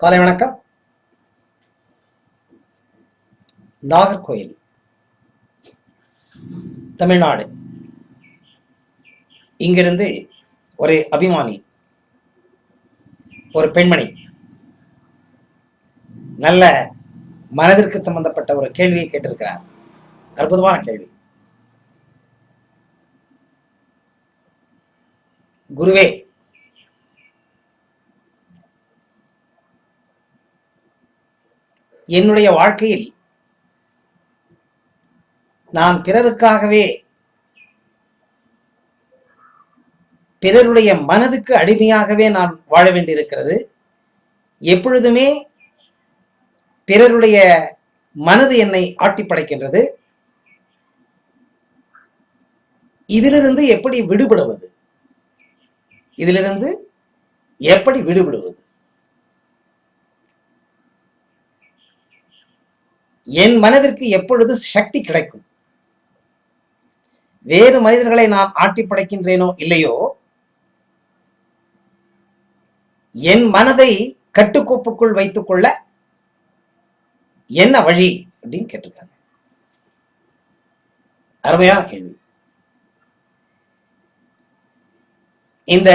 காலை வணக்கம். நாகர்கோயில், தமிழ்நாடு. இங்கிருந்து ஒரு அபிமானி, ஒரு பெண்மணி நல்ல மனதிற்கு சம்பந்தப்பட்ட ஒரு கேள்வியை கேட்டிருக்கிறார். அற்புதமான கேள்வி. குருவே, என்னுடைய வாழ்க்கையில் நான் பிறருக்காகவே, பிறருடைய மனதுக்கு அடிமையாகவே நான் வாழ வேண்டியிருக்கிறது. எப்பொழுதுமே பிறருடைய மனது என்னை ஆட்டி படைக்கின்றது. இதிலிருந்து எப்படி விடுபடுவது? இதிலிருந்து எப்படி விடுபடுவது? என் மனதிற்கு எப்பொழுது சக்தி கிடைக்கும்? வேறு மனிதர்களை நான் ஆட்டி படைக்கின்றேனோ இல்லையோ, என் மனதை கட்டுக்கோப்புக்குள் வைத்துக் கொள்ள என்ன வழி அப்படின்னு கேட்டிருக்காங்க. அருமையான கேள்வி. இந்த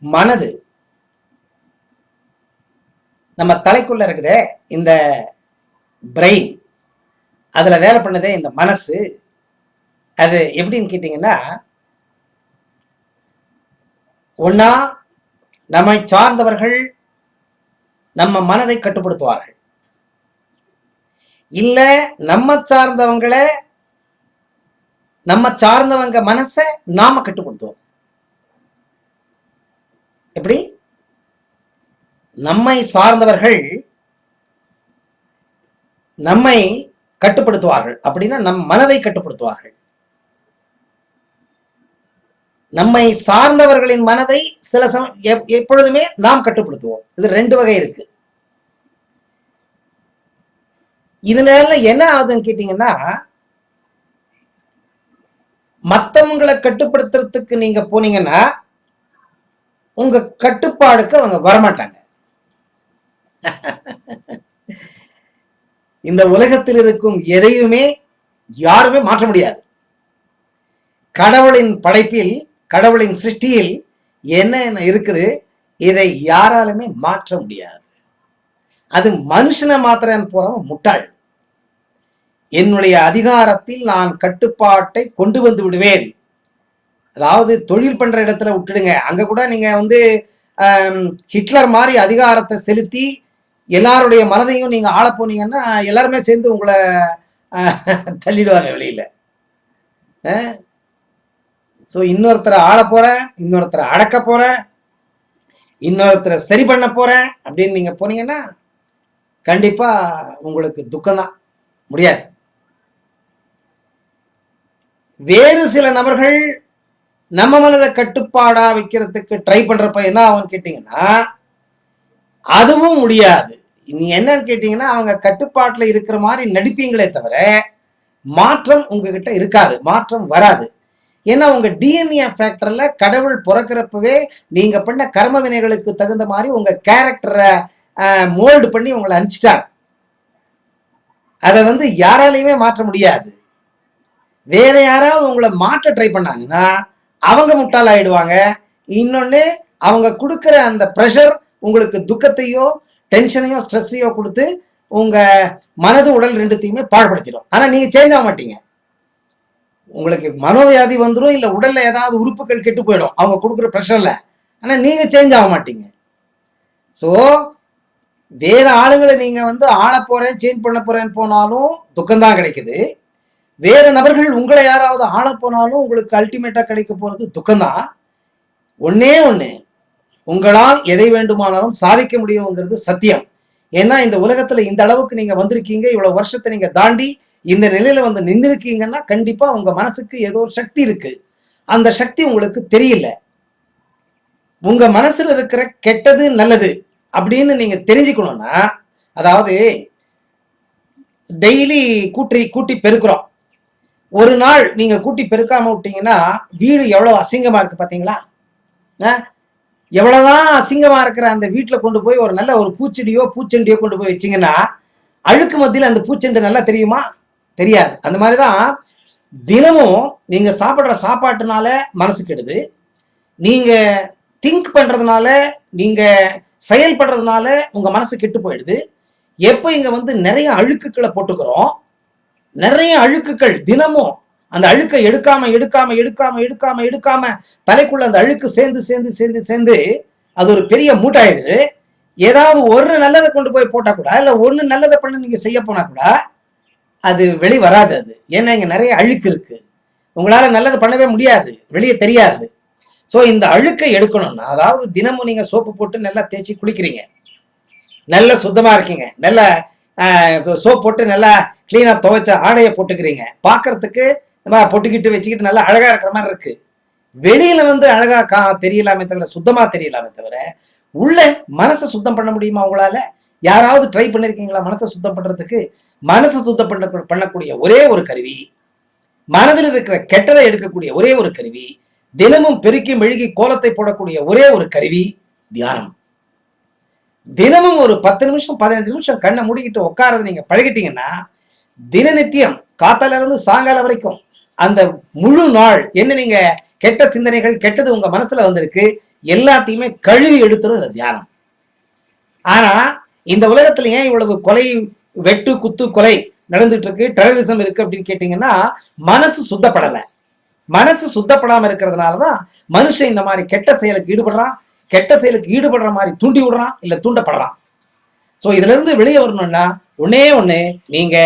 மனது நம்ம தலைக்குள்ள இருக்குதே, இந்த பிரெயின், அதுல வேலை பண்ணதே இந்த மனசு. அது எப்படின்னு கேட்டீங்கன்னா, ஒன்னா நம்மை சார்ந்தவர்கள் நம்ம மனதை கட்டுப்படுத்துவார்கள், இல்ல நம்ம சார்ந்தவங்க மனசை நாம கட்டுப்படுத்துவோம். எப்படி? நம்மை சார்ந்தவர்கள் நம்மை கட்டுப்படுத்துவார்கள், அப்படின்னா நம் மனதை கட்டுப்படுத்துவார்கள். நம்மை சார்ந்தவர்களின் மனதை சில எப்பொழுதுமே நாம் கட்டுப்படுத்துவோம். இது ரெண்டு வகை இருக்கு. இதனால என்ன ஆகுதுன்னு கேட்டீங்கன்னா, மற்றவங்களை கட்டுப்படுத்துறதுக்கு நீங்க போனீங்கன்னா உங்க கட்டுப்பாடுக்கு அவங்க வரமாட்டாங்க. இந்த உலகத்தில் இருக்கும் எதையுமே யாருமே மாற்ற முடியாது. கடவுளின் படைப்பில், கடவுளின் சிருஷ்டியில் என்ன இருக்குது, இதை யாராலுமே மாற்ற முடியாது. அது மனுஷனை மாத்திரன்னு போறவன் முட்டாள். என்னுடைய அதிகாரத்தில் நான் கட்டுப்பாட்டை கொண்டு வந்து விடுவேன். அதாவது தொழில் பண்ற இடத்துல விட்டுடுங்க, அங்க கூட நீங்க ஹிட்லர் மாதிரி அதிகாரத்தை செலுத்தி எல்லாருடைய மனதையும் நீங்க ஆள போனீங்கன்னா எல்லாருமே சேர்ந்து உங்களை தள்ளிடுவாங்க வெளியில. ஸோ இன்னொருத்தரை ஆள போறேன், இன்னொருத்தரை அடக்க போறேன், இன்னொருத்தரை சரி பண்ண போறேன் அப்படின்னு நீங்க போனீங்கன்னா கண்டிப்பா உங்களுக்கு துக்கம்தான், முடியாது. வேறு சில நபர்கள் நம்ம மனதை கட்டுப்பாடா வைக்கிறதுக்கு ட்ரை பண்றப்ப என்ன ஆகும்னு கேட்டீங்கன்னா, அதுவும் முடியாது. நீ என்னன்னு கேட்டீங்கன்னா, அவங்க கட்டுப்பாட்டுல இருக்கிற மாதிரி நடிப்பீங்களே தவிர மாற்றம் உங்ககிட்ட இருக்காது, மாற்றம் வராது. ஏன்னா உங்க டிஎன்ஏ ஃபேக்டர்ல கடவுள் பிறக்கிறப்பவே நீங்க பண்ண கர்ம வினைகளுக்கு தகுந்த மாதிரி உங்க கேரக்டரை மோல்டு பண்ணி உங்களை அனுப்பிச்சிட்டார். அதை யாராலையுமே மாற்ற முடியாது. வேற யாராவது உங்களை மாற்ற ட்ரை பண்ணாங்கன்னா அவங்க முட்டாள் ஆயிடுவாங்க. இன்னொன்னு, அவங்க கொடுக்குற அந்த ப்ரெஷர் உங்களுக்கு துக்கத்தையோ டென்ஷனையோ ஸ்ட்ரெஸ்ஸையோ கொடுத்து உங்க மனது உடல் ரெண்டுத்தையுமே பாழ்படுத்திடும். ஆனா நீங்க சேஞ்ச் ஆக மாட்டீங்க. உங்களுக்கு மனோவியாதி வந்துடும், இல்ல உடல்ல ஏதாவது உறுப்புகள் கெட்டு போயிடும் அவங்க கொடுக்குற ப்ரெஷர்ல. ஆனா நீங்க சேஞ்ச் ஆக மாட்டீங்க. ஸோ வேற ஆளுங்களை நீங்க ஆள போறேன், சேஞ்ச் பண்ண போறேன்னு போனாலும் துக்கம்தான் கிடைக்குது. வேற நபர்கள் உங்களை யாராவது ஆள போனாலும் உங்களுக்கு அல்டிமேட்டா கிடைக்க போறது துக்கம்தான். ஒன்னே ஒண்ணு, உங்களால் எதை வேண்டுமானாலும் சாதிக்க முடியுங்கிறது சத்தியம். ஏன்னா இந்த உலகத்துல இந்த அளவுக்கு நீங்க வந்திருக்கீங்க, இவ்வளவு வருஷத்தை நீங்க தாண்டி இந்த நிலையில நின்றுருக்கீங்கன்னா கண்டிப்பா உங்க மனசுக்கு ஏதோ ஒரு சக்தி இருக்கு. அந்த சக்தி உங்களுக்கு தெரியல. உங்க மனசுல இருக்கிற கெட்டது நல்லது அப்படின்னு நீங்க தெரிஞ்சுக்கணும்னா, அதாவது டெய்லி கூட்டி பெருக்கிறோம். ஒரு நாள் நீங்க கூட்டி பெருக்காம விட்டீங்கன்னா வீடு எவ்வளவு அசிங்கமா இருக்கு பாத்தீங்களா? எவ்வளவுதான் அசிங்கமா இருக்கிற அந்த வீட்டுல கொண்டு போய் ஒரு நல்ல ஒரு பூச்செடியோ பூச்செண்டியோ கொண்டு போய் வச்சீங்கன்னா அழுக்கு மத்தியில் அந்த பூச்செண்டு நல்லா தெரியுமா? தெரியாது. அந்த மாதிரிதான் தினமும் நீங்க சாப்பிடுற சாப்பாட்டுனால மனசு கெடுது, நீங்க திங்க் பண்றதுனால, நீங்க செயல்படுறதுனால உங்க மனசு கெட்டு போயிடுது. எப்ப இங்க வந்து நிறைய அழுக்குகளை போட்டுக்கிறோம், நிறைய அழுக்குகள் தினமும் அந்த அழுக்கை எடுக்காம எடுக்காம எடுக்காம எடுக்காம எடுக்காம தலைக்குள்ள அந்த அழுக்கு சேர்ந்து சேர்ந்து சேர்ந்து சேர்ந்து அது ஒரு பெரிய மூட்டாயிடுது. ஏதாவது ஒரு நல்லதை கொண்டு போய் போட்டா கூட, இல்ல ஒன்னு நல்லதை பண்ண நீங்க செய்ய போனா கூட அது வெளி வராது. அது ஏன்னா இங்க நிறைய அழுக்கு இருக்கு, உங்களால நல்லது பண்ணவே முடியாது, வெளியே தெரியாது. ஸோ இந்த அழுக்கை எடுக்கணும்னா, அதாவது தினமும் நீங்க சோப்பு போட்டு நல்லா தேய்ச்சி குளிக்கிறீங்க, நல்ல சுத்தமா இருக்கீங்க, நல்ல சோப் போட்டு நல்லா கிளீனா துவைச்ச ஆடையை போட்டுக்கிறீங்க, பாக்குறதுக்கு பொட்டுக்கிட்டு வச்சுக்கிட்டு நல்லா அழகா இருக்கிற மாதிரி இருக்கு. வெளியில வந்து அழகா தெரியலாமே தவிர, சுத்தமா தெரியலாமே தவிர, உள்ள மனசை சுத்தம் பண்ண முடியுமா உங்களால? யாராவது ட்ரை பண்ணிருக்கீங்களா மனசை சுத்தம் பண்றதுக்கு? மனசை சுத்தம் பண்ணக்கூடிய ஒரே ஒரு கருவி, மனதில் இருக்கிற கெட்டதை எடுக்கக்கூடிய ஒரே ஒரு கருவி, தினமும் பெருக்கி மெழுகி கோலத்தை போடக்கூடிய ஒரே ஒரு கருவி தியானம். தினமும் ஒரு 10 நிமிஷம் 15 நிமிஷம் கண்ணை மூடிக்கிட்டு உட்காரது நீங்க பழகிட்டீங்கன்னா, தினநித்தியம் காத்தால இருந்து சாயங்காலம் வரைக்கும் அந்த முழு நாள் என்ன நீங்க கெட்ட சிந்தனைகள், கெட்டது உங்க மனசுல வந்திருக்கு, எல்லாத்தையுமே கழுவி எடுத்துரும் இந்த தியானம். ஆனா இந்த உலகத்துல ஏன் இவ்வளவு கொலை, வெட்டு, குத்து, கொலை நடந்துட்டு இருக்கு, டெரரிசம் இருக்கு அப்படின்னு கேட்டீங்கன்னா, மனசு சுத்தப்படலை. மனசு சுத்தப்படாம இருக்கிறதுனாலதான் மனுஷன் இந்த மாதிரி கெட்ட செயலுக்கு ஈடுபடுறான், கெட்ட செயலுக்கு ஈடுபடுற மாதிரி தூண்டி விடுறான், இல்ல தூண்டப்படுறான். ஸோ இதுல இருந்து வெளியே வரணும்னா ஒன்னே ஒண்ணு, நீங்க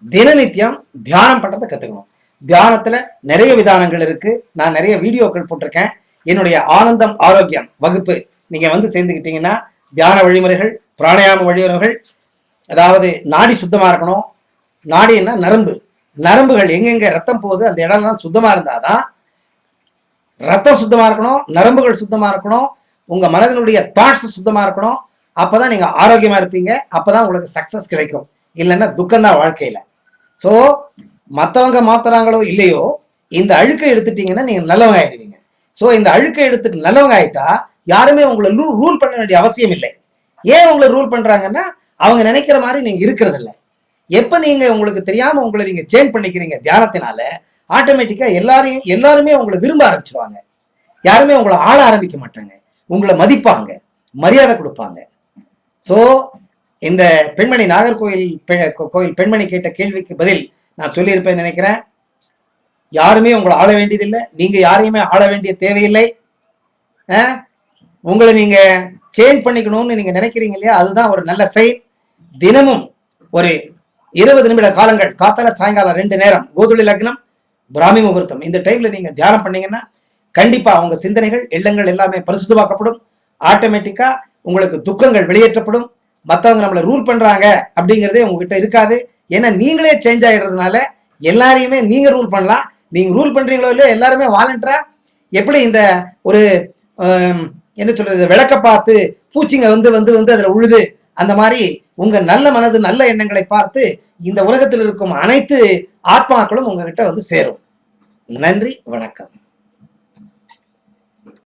தினநித்தியம் தியானம் பண்றதை கத்துக்கணும். தியானத்துல நிறைய விதானங்கள் இருக்கு, நான் நிறைய வீடியோக்கள் போட்டிருக்கேன். என்னுடைய ஆனந்தம் ஆரோக்கியம் வகுப்பு நீங்க வந்து சேர்ந்துக்கிட்டீங்கன்னா, தியான வழிமுறைகள், பிராணாயாம வழிமுறைகள், அதாவது நாடி சுத்தமா இருக்கணும். நாடின்னா நரம்புகள் எங்கெங்க ரத்தம் போகுது அந்த இடம் தான் சுத்தமா இருந்தாதான், ரத்தம் சுத்தமா இருக்கணும், நரம்புகள் சுத்தமா இருக்கணும், உங்க மனதினுடைய தாட்ஸ் சுத்தமா இருக்கணும். அப்பதான் நீங்க ஆரோக்கியமா இருப்பீங்க, அப்பதான் உங்களுக்கு சக்சஸ் கிடைக்கும். இல்லைன்னா துக்கம்தான் வாழ்க்கையில. ஸோ மற்றவங்க மாத்துறாங்களோ இல்லையோ, இந்த அழுக்கை எடுத்துட்டீங்கன்னா நீங்க நல்லவங்க ஆயிடுவீங்க. ஸோ இந்த அழுக்கை எடுத்துட்டு நல்லவங்க ஆயிட்டா யாருமே உங்களை ரூல் பண்ண வேண்டிய அவசியம் இல்லை. ஏன் உங்களை ரூல் பண்றாங்கன்னா, அவங்க நினைக்கிற மாதிரி நீங்க இருக்கிறது இல்லை. எப்ப நீங்க உங்களுக்கு தெரியாம உங்களை நீங்க சேஞ்ச் பண்ணிக்கிறீங்க தியானத்தினால, ஆட்டோமேட்டிக்கா எல்லாருமே உங்களை விரும்ப ஆரம்பிச்சிருவாங்க. யாருமே உங்களை ஆள ஆரம்பிக்க மாட்டாங்க, உங்களை மதிப்பாங்க, மரியாதை கொடுப்பாங்க. ஸோ இந்த பெண்மணி, நாகர்கோவில் பெண்மணி கேட்ட கேள்விக்கு பதில் நான் சொல்லியிருப்பேன்னு நினைக்கிறேன். யாருமே உங்களை ஆள வேண்டியதில்லை, நீங்க யாரையுமே ஆள வேண்டிய தேவையில்லை. உங்களை நீங்க சேஞ்ச் பண்ணிக்கணும்னு நீங்க நினைக்கிறீங்க இல்லையா, அதுதான் ஒரு நல்ல செயல். தினமும் ஒரு 20 நிமிட காலங்கள், காத்தால சாயங்காலம் 2 நேரம், கோதுளி லக்னம், பிராமி முகூர்த்தம், இந்த டைம்ல நீங்க தியானம் பண்ணீங்கன்னா கண்டிப்பா உங்க சிந்தனைகள், எண்ணங்கள் எல்லாமே பரிசுத்தமாக்கப்படும். ஆட்டோமேட்டிக்கா உங்களுக்கு துக்கங்கள் வெளியேற்றப்படும். மற்றவங்க நம்மளை ரூல் பண்றாங்க அப்படிங்கிறதே உங்ககிட்ட இருக்காது. ஏன்னா நீங்களே சேஞ்ச் ஆயிடுறதுனால எல்லாரையுமே நீங்க ரூல் பண்ணலாம். நீங்க ரூல் பண்றீங்களோ இல்லையோ, எல்லாருமே வாலண்டரா, எப்படி இந்த ஒரு என்ன சொல்றது, விளக்க பார்த்து பூச்சிங்க வந்து வந்து வந்து அதுல உழுது, அந்த மாதிரி உங்க நல்ல மனது, நல்ல எண்ணங்களை பார்த்து இந்த உலகத்தில் இருக்கும் அனைத்து ஆத்மாக்களும் உங்ககிட்ட வந்து சேரும். நன்றி, வணக்கம்.